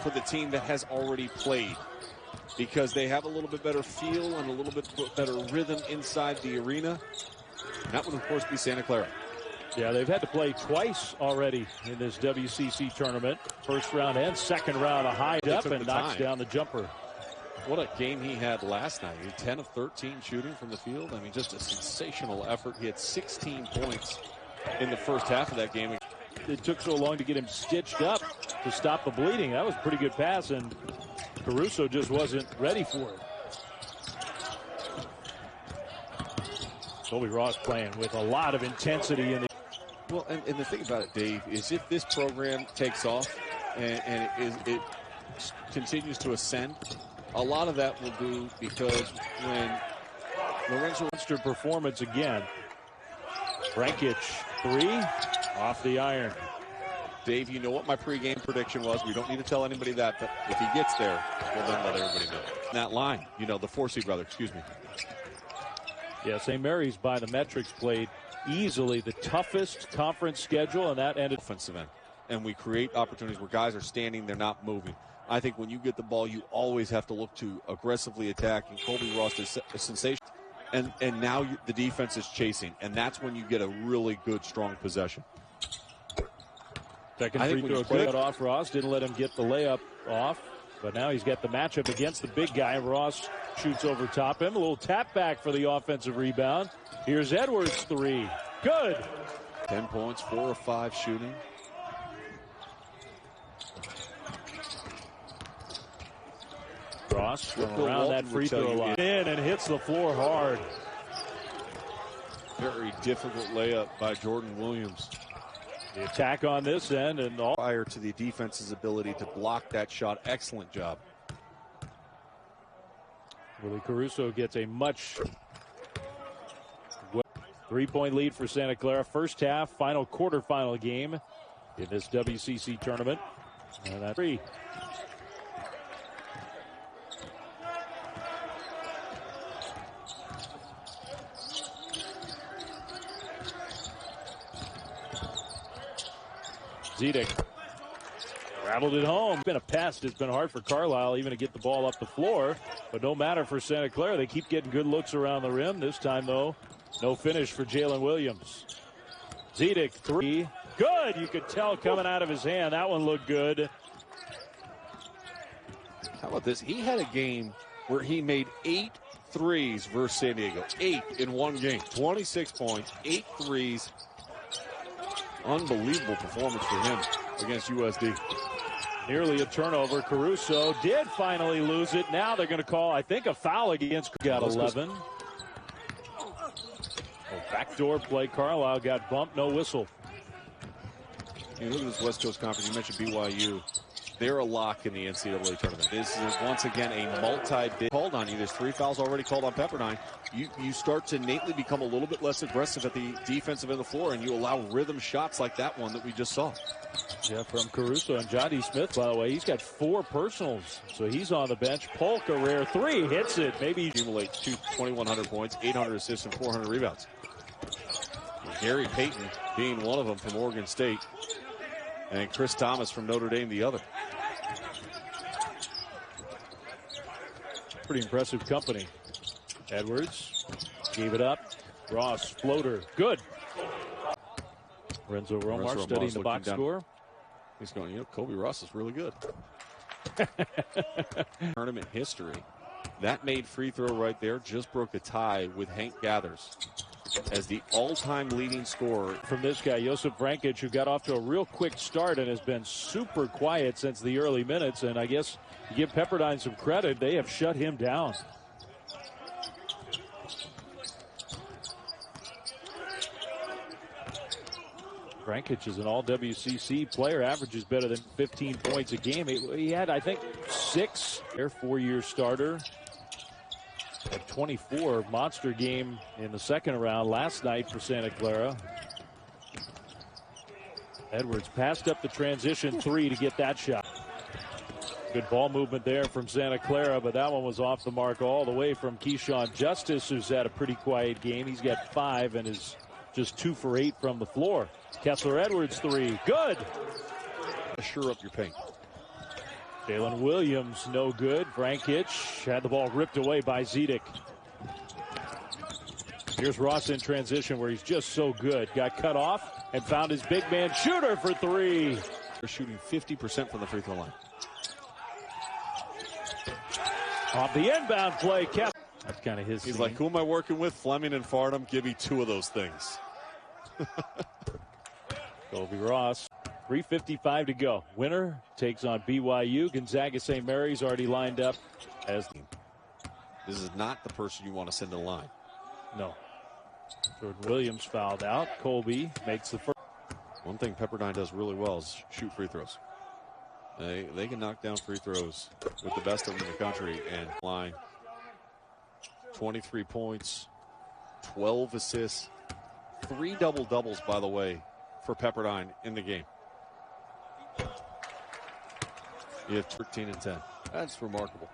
for the team that has already played, because they have a little bit better feel and a little bit better rhythm inside the arena. And that would, of course, be Santa Clara. Yeah, they've had to play twice already in this WCC tournament. First round and second round, a high up and knocks down the jumper. What a game he had last night. He had 10 of 13 shooting from the field. I mean, just a sensational effort. He had 16 points in the first half of that game. It took so long to get him stitched up to stop the bleeding. That was a pretty good pass, and Caruso just wasn't ready for it. Colby Ross playing with a lot of intensity in the... Well, and the thing about it, Dave, is if this program takes off and it continues to ascend, a lot of that will do because when Lorenzo performance again. Brankic, three, off the iron. Dave, you know what my pregame prediction was. We don't need to tell anybody that, but if he gets there, we'll then let everybody know. That line, you know, the 4C brother, excuse me. Yeah, St. Mary's, by the metrics, played easily the toughest conference schedule, and that ended offensive end. And we create opportunities where guys are standing, they're not moving. I think when you get the ball, you always have to look to aggressively attack, and Colby Ross is a sensation. And now the defense is chasing, and that's when you get a really good, strong possession. Second free throw good off Ross. Didn't let him get the layup off, but now he's got the matchup against the big guy. Ross shoots over top him. A little tap back for the offensive rebound. Here's Edwards' three. Good. 10 points, 4 of 5 shooting. Ross around that free throw line. In and hits the floor hard. Very difficult layup by Jordan Williams. The attack on this end and all. Prior to the defense's ability to block that shot. Excellent job. Willie Caruso gets a much 3-point lead for Santa Clara. First half, final quarterfinal game in this WCC tournament. And that's three. Zedek rattled it home. It's been a pest. It's been hard for Carlisle even to get the ball up the floor. But no matter for Santa Clara. They keep getting good looks around the rim. This time, though, no finish for Jalen Williams. Zedek, three. Good. You could tell coming out of his hand. That one looked good. How about this? He had a game where he made 8 threes versus San Diego. 8 in one game. 26 points, 8 threes. Unbelievable performance for him against USD. Nearly a turnover. Caruso did finally lose it. Now they're going to call, I think, a foul against. Got 11. Backdoor play. Carlisle got bumped. No whistle. You look at this West Coast Conference. You mentioned BYU. They're a lock in the NCAA tournament. This is once again a multi-bid called on you. There's 3 fouls already called on Pepperdine. You start to innately become a little bit less aggressive at the defensive end of the floor, and you allow rhythm shots like that one that we just saw. Yeah, from Caruso and Johnny Smith, by the way. He's got 4 personals, so he's on the bench. Polk, a rare 3, hits it. Maybe accumulates 2,100 points, 800 assists, and 400 rebounds. Gary Payton being one of them from Oregon State, and Chris Thomas from Notre Dame the other. Pretty impressive company. Edwards gave it up. Ross, floater, good. Renzo Romar studying the box score. He's going, you know, Colby Ross is really good. Tournament history. That made free throw right there. Just broke a tie with Hank Gathers as the all-time leading scorer. From this guy, Josip Vrankic, who got off to a real quick start and has been super quiet since the early minutes. And I guess you give Pepperdine some credit. They have shut him down. Vrankic is an all-WCC player, averages better than 15 points a game. He had, I think, 6. Their 4-year starter. At 24, monster game in the second round last night for Santa Clara. Edwards passed up the transition 3 to get that shot. Good ball movement there from Santa Clara, but that one was off the mark all the way from Keyshawn Justice, who's had a pretty quiet game. He's got 5 and is just 2 for 8 from the floor. Kessler Edwards 3, good. Assure up your paint. Jalen Williams, no good. Frank Hitch had the ball ripped away by Zedek. Here's Ross in transition where he's just so good. Got cut off and found his big man shooter for three. They're shooting 50% from the free throw line. Off the inbound play, kept. That's kind of his He's scene. like, who am I working with? Fleming and Fardham. Give me two of those things. Colby Ross. 3:55 to go. Winner takes on BYU. Gonzaga St. Mary's already lined up as. This is not the person you want to send to the line. No. Jordan Williams fouled out. Colby makes the first. One thing Pepperdine does really well is shoot free throws. They can knock down free throws with the best of them in the country. And line 23 points, 12 assists, 3 double-doubles, by the way, for Pepperdine in the game. You have 13 and 10. That's remarkable.